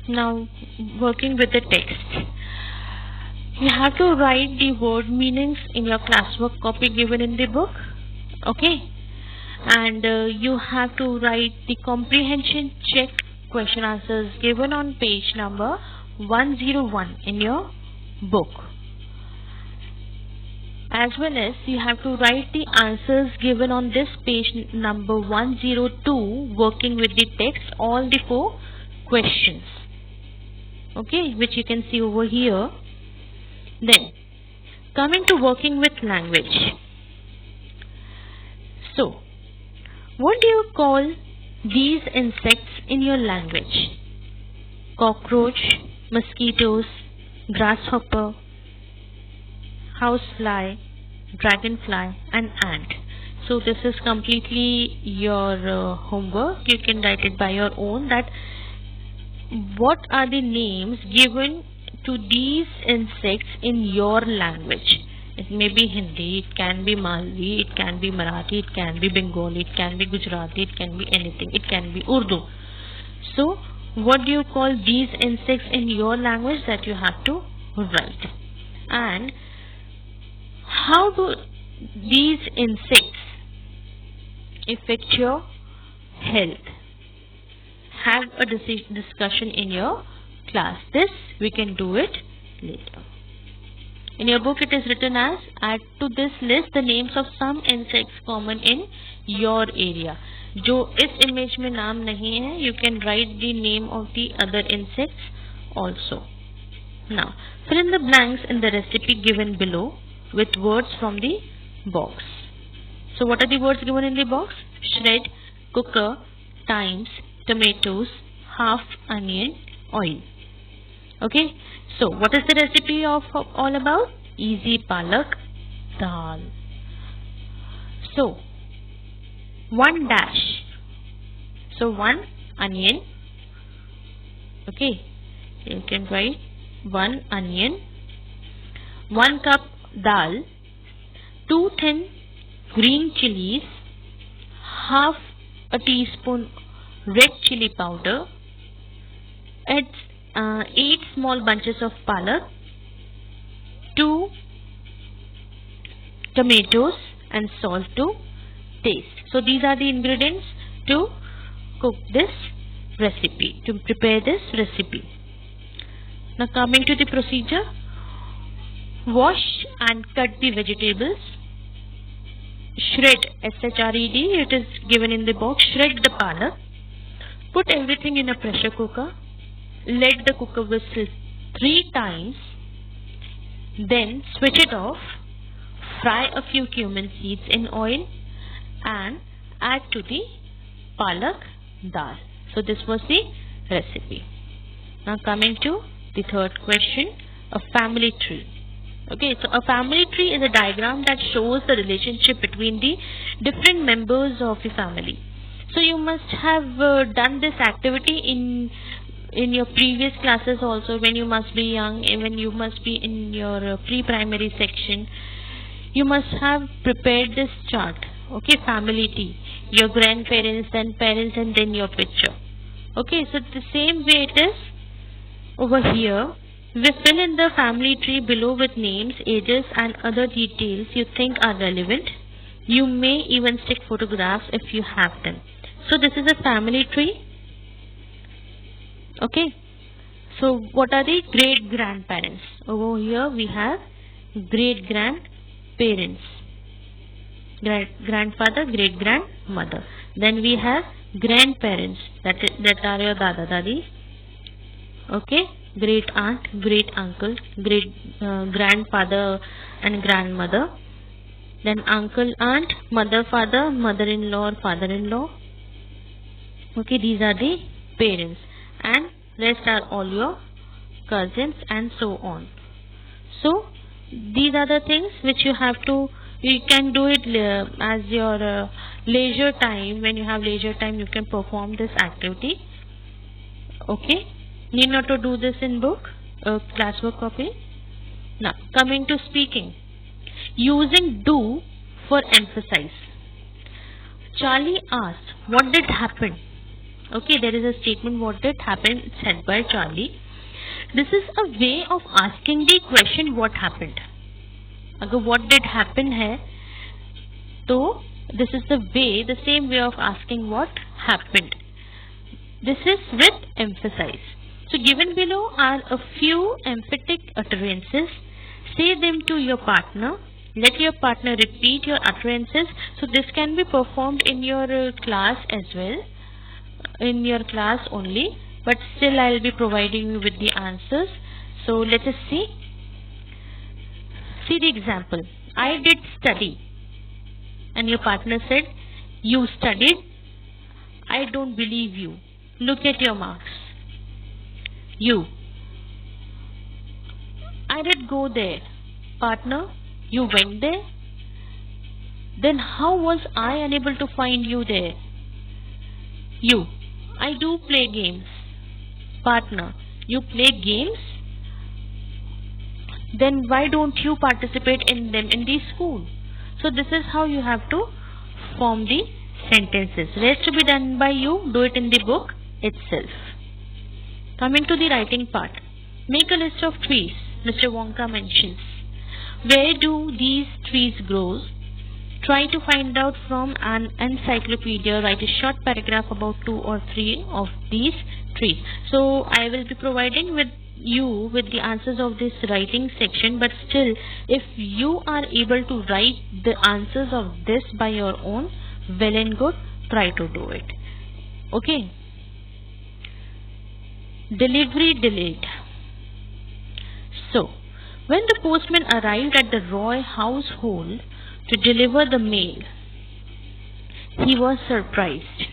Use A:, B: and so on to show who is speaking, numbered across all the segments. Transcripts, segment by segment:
A: Now, working with the text. You have to write the word meanings in your classwork copy given in the book. Okay? And you have to write the comprehension check question answers given on page number 101 in your book. As well as you have to write the answers given on this page number 102 working with the text, all the 4 questions. Okay, which you can see over here. Then, coming to working with language. So, what do you call these insects in your language? Cockroach, mosquitoes, grasshopper, housefly, dragonfly, and ant. So this is completely your homework. You can write it by your own, that what are the names given to these insects in your language. It may be Hindi, it can be Mali, it can be Marathi, it can be Bengali, it can be Gujarati, it can be anything, it can be Urdu. So what do you call these insects in your language, that you have to write. And how do these insects affect your health? Have a discussion in your class. This we can do it later. In your book it is written as, add to this list the names of some insects common in your area. जो इस image में नाम नहीं है, you can write the name of the other insects also. Now, fill in the blanks in the recipe given below with words from the box. So what are the words given in the box? Shred, cooker, times, tomatoes, half onion, oil. Okay, so what is the recipe of all about? Easy palak dal. So 1 dash. So 1 onion. Okay, you can write 1 onion. 1 cup dal. 2 thin green chilies. Half a teaspoon red chili powder. Add 8 small bunches of palak, 2 tomatoes, and salt to taste. So these are the ingredients to cook this recipe, to prepare this recipe. Now coming to the procedure. Wash and cut the vegetables. Shred, S-H-R-E-D, it is given in the box. Shred the palak. Put everything in a pressure cooker. Let the cooker whistle 3 times. Then switch it off. Fry a few cumin seeds in oil and add to the palak dal. So this was the recipe. Now coming to the third question, a family tree. Okay, so a family tree is a diagram that shows the relationship between the different members of the family. So you must have done this activity in your previous classes also, when you must be young, when you must be in your pre-primary section. You must have prepared this chart. Okay, family tree. Your grandparents, then parents, and then your picture. Okay, so the same way it is over here. We fill in the family tree below with names, ages, and other details you think are relevant. You may even stick photographs if you have them. So this is a family tree. Okay. So what are the great grandparents? Over here we have great grandparents. Grandfather, great grandmother. Then we have grandparents. That are your dada dadi. Okay. Great aunt, great uncle, great grandfather and grandmother. Then uncle, aunt, mother, father, mother-in-law or father-in-law. Okay, these are the parents, and rest are all your cousins, and so on. So these are the things which you have to, you can do it as your leisure time. When you have leisure time, you can perform this activity. Okay, need not to do this in book, classwork copy. Now coming to speaking, using do for emphasis. Charlie asked, what did happen? Okay, there is a statement what did happen said by Charlie. This is a way of asking the question what happened. अगर what did happen है तो this is the same way of asking what happened. This is with emphasize. So given below are a few emphatic utterances. Say them to your partner. Let your partner repeat your utterances. So this can be performed in your class as well, in your class only, but still I will be providing you with the answers. So let us see. See the example. I did study. And your partner said, you studied? I don't believe you. Look at your marks. You. I did go there. Partner, you went there? Then how was I unable to find you there? You. I do play games. Partner, you play games? Then why don't you participate in them in the school? So this is how you have to form the sentences. Rest to be done by you. Do it in the book itself. Coming to the writing part. Make a list of trees. Mr. Wonka mentions. Where do these trees grow? Try to find out from an encyclopedia. Write a short paragraph about 2 or 3 of these trees. So I will be providing with you with the answers of this writing section, but still if you are able to write the answers of this by your own, well and good, try to do it. Okay. Delivery delayed. So when the postman arrived at the Roy household to deliver the mail, he was surprised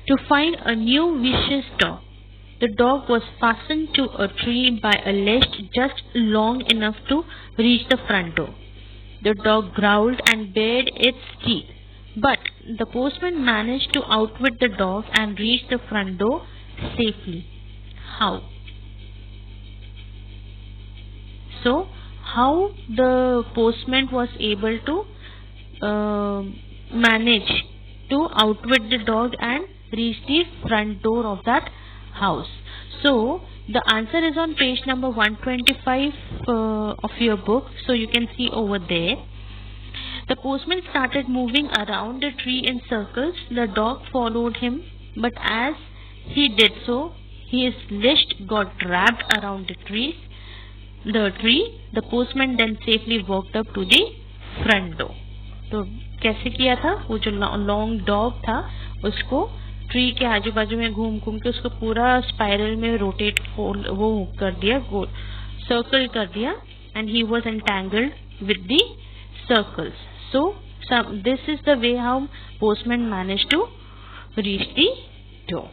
A: to find a new vicious dog. The dog was fastened to a tree by a leash just long enough to reach the front door. The dog growled and bared its teeth, but the postman managed to outwit the dog and reach the front door safely. How? So, how the postman was able to manage to outwit the dog and reach the front door of that house. So the answer is on page number 125 of your book. So you can see over there. The postman started moving around the tree in circles. The dog followed him, but as he did so, his leash got wrapped around the tree. The postman then safely walked up to the front door. तो कैसे किया था? वो जो long dog था उसको tree के आजू बाजू में घूम घूम के उसको पूरा स्पाइरल में रोटेट वो कर दिया, सर्कल कर दिया, and he was entangled with the circles. So this is the way how postman managed to reach the door.